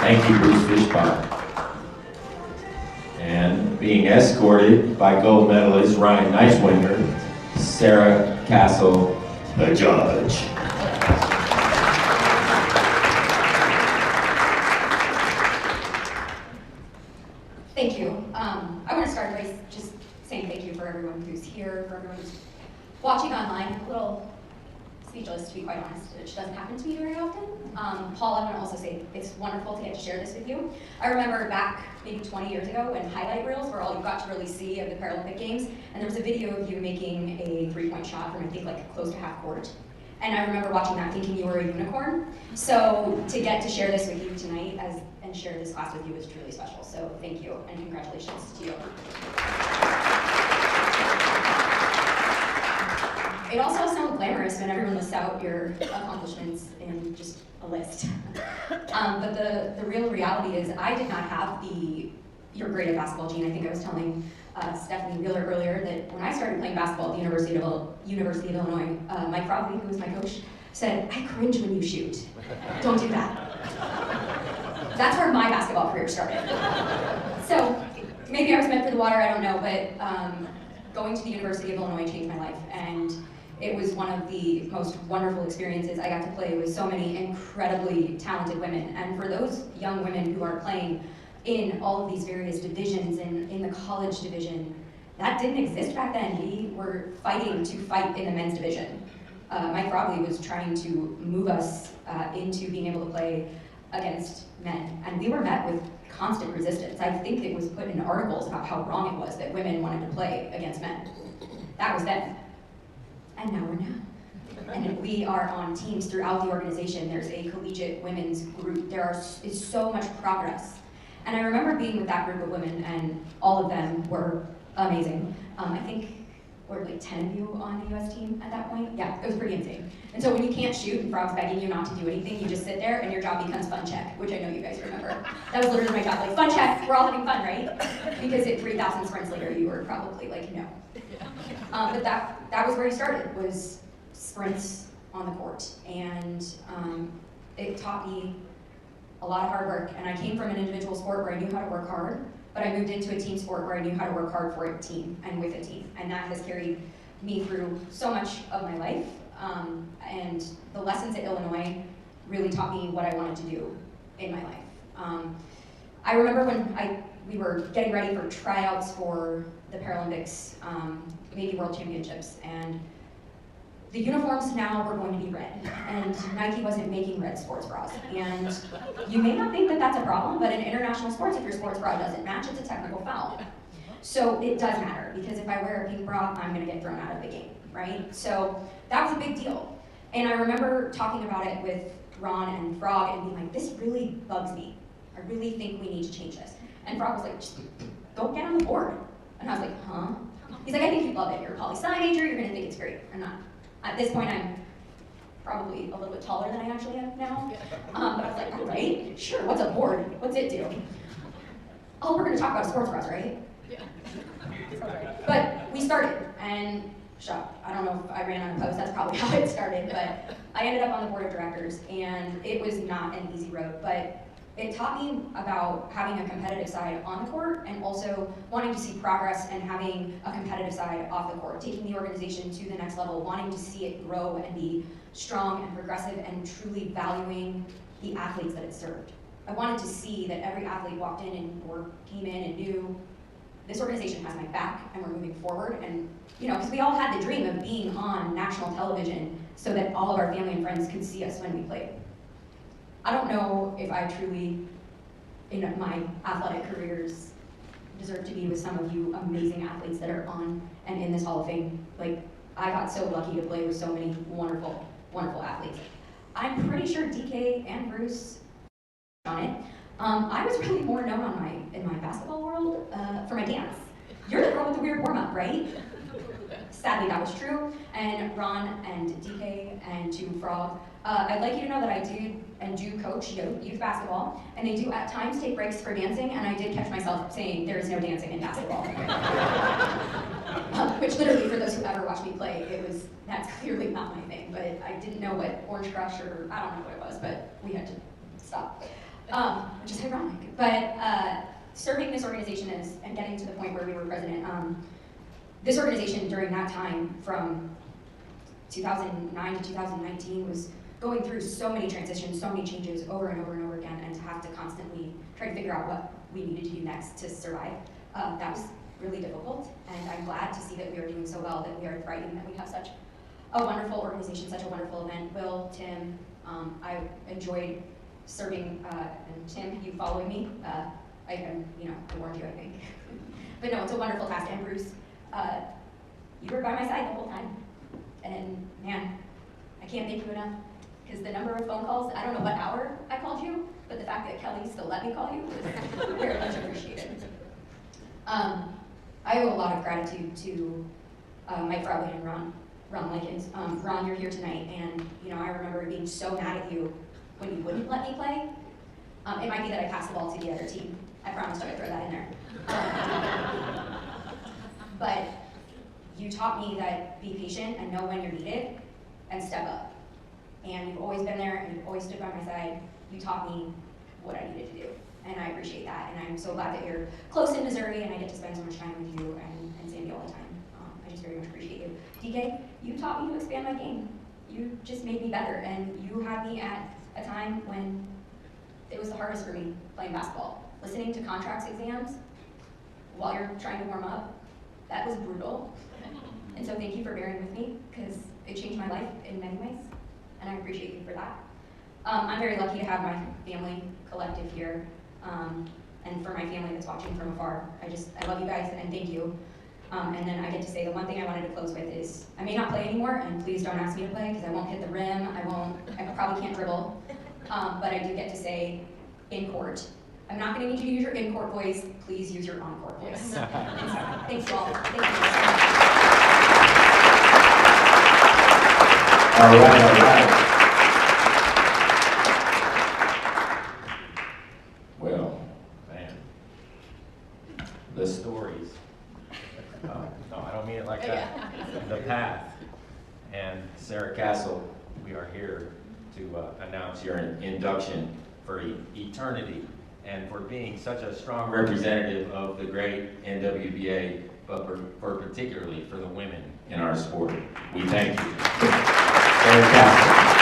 Thank you, Bruce Fishbach. And being escorted by gold medalist Ryan Neiswinger, Sarah Castle, the judge. Thank you. I want to start by just saying thank you for everyone who's here, for everyone who's watching online. A little speechless, to be quite honest. It doesn't happen to me very often. Paul, I want to also say it's wonderful to get to share this with you. I remember back maybe 20 years ago when highlight reels were all you got to really see of the Paralympic Games, and there was a video of you making a three-point shot from I think like close to half court. And I remember watching that thinking you were a unicorn. So to get to share this with you tonight and share this class with you is truly special. So thank you and congratulations to you. It also sounds glamorous when everyone lists out your accomplishments in just a list. But the real reality is I did not have your grade of basketball gene. I think I was telling Stephanie Wheeler earlier that when I started playing basketball at the University of Illinois, Mike Frogley, who was my coach, said, "I cringe when you shoot. Don't do that." That's where my basketball career started. So maybe I was meant for the water, I don't know, but going to the University of Illinois changed my life, and it was one of the most wonderful experiences. I got to play with so many incredibly talented women, and for those young women who are playing in all of these various divisions, in the college division, that didn't exist back then. We were fighting to fight in the men's division. Mike Frogley was trying to move us into being able to play against men, and we were met with constant resistance. I think it was put in articles about how wrong it was that women wanted to play against men. That was then. And now we're now. And we are on teams throughout the organization. There's a collegiate women's group. There is so much progress. And I remember being with that group of women, and all of them were amazing. I think there were like 10 of you on the US team at that point. Yeah, it was pretty insane. And so when you can't shoot and Frog's begging you not to do anything, you just sit there and your job becomes fun check, which I know you guys remember. That was literally my job, like fun check, we're all having fun, right? Because at 3,000 sprints later, you were probably like, no. But that was where he started, was sprints on the court. And it taught me a lot of hard work. And I came from an individual sport where I knew how to work hard, but I moved into a team sport where I knew how to work hard for a team and with a team. And that has carried me through so much of my life. And the lessons at Illinois really taught me what I wanted to do in my life. I remember when we were getting ready for tryouts for the Paralympics, maybe World Championships, and the uniforms now were going to be red, and Nike wasn't making red sports bras. And you may not think that that's a problem, but in international sports, if your sports bra doesn't match, it's a technical foul. So it does matter, because if I wear a pink bra, I'm gonna get thrown out of the game, right? So that was a big deal. And I remember talking about it with Ron and Frog and being like, this really bugs me. I really think we need to change this. And Frog was like, just don't get on the board. And I was like, huh? He's like, I think you'd love it. You're a poli-sci major, you're gonna think it's great. I'm not. At this point, I'm probably a little bit taller than I actually am now. But I was like, all right, sure, what's a board? What's it do? Oh, we're gonna talk about sports bras, right? Yeah. But we started, and I don't know if I ran on a post, that's probably how it started, but I ended up on the board of directors, and it was not an easy road, but it taught me about having a competitive side on the court and also wanting to see progress and having a competitive side off the court, taking the organization to the next level, wanting to see it grow and be strong and progressive and truly valuing the athletes that it served. I wanted to see that every athlete walked in or came in and knew this organization has my back and we're moving forward. And because we all had the dream of being on national television so that all of our family and friends could see us when we played. I don't know if I truly, in my athletic careers, deserve to be with some of you amazing athletes that are on and in this Hall of Fame. Like, I got so lucky to play with so many wonderful, wonderful athletes. I'm pretty sure DK and Bruce on it. I was really more known in my basketball world for my dance. You're the girl with the weird warm-up, right? Sadly, that was true. And Ron and DK and to Frog, I'd like you to know that I do coach youth basketball, and they do at times take breaks for dancing, and I did catch myself saying there is no dancing in basketball. Which literally, for those who ever watched me play, that's clearly not my thing, but I didn't know what Orange Crush or I don't know what it was, but we had to stop. which is ironic. But serving this organization and getting to the point where we were president, this organization during that time from 2009 to 2019 was going through so many transitions, so many changes over and over and over again, and to have to constantly try to figure out what we needed to do next to survive, that was really difficult. And I'm glad to see that we are doing so well, that we are thriving, that we have such a wonderful organization, such a wonderful event. Will, Tim, I enjoyed serving, and Tim, you following me. I warned you, I think. But no, it's a wonderful task. And Bruce, you were by my side the whole time. And man, I can't thank you enough, because the number of phone calls, I don't know what hour I called you, but the fact that Kelly still let me call you was very much appreciated. I owe a lot of gratitude to Mike Frawley and Ron Likens. Ron, you're here tonight, and I remember being so mad at you when you wouldn't let me play. It might be that I passed the ball to the other team. I promised I would throw that in there. But you taught me that be patient and know when you're needed and step up. And you've always been there, and you've always stood by my side. You taught me what I needed to do, and I appreciate that. And I'm so glad that you're close in Missouri, and I get to spend so much time with you and Sandy all the time. I just very much appreciate you. DK, you taught me to expand my game. You just made me better, and you had me at a time when it was the hardest for me playing basketball. Listening to contracts exams while you're trying to warm up, that was brutal. And so thank you for bearing with me, because it changed my life in many ways, and I appreciate you for that. I'm very lucky to have my family collective here, and for my family that's watching from afar. I love you guys, and thank you. And then I get to say the one thing I wanted to close with is, I may not play anymore, and please don't ask me to play, because I won't hit the rim, I probably can't dribble, but I do get to say, in court, I'm not going to need you to use your in-court voice, please use your on-court voice. Thanks you all. Thank you so much. All right. Well, man, the stories. No, I don't mean it like that. The path. And Sarah Castle, we are here to announce your induction for eternity, and for being such a strong representative of the great NWBA, but for particularly for the women in our sport. We thank you. Sarah Castle.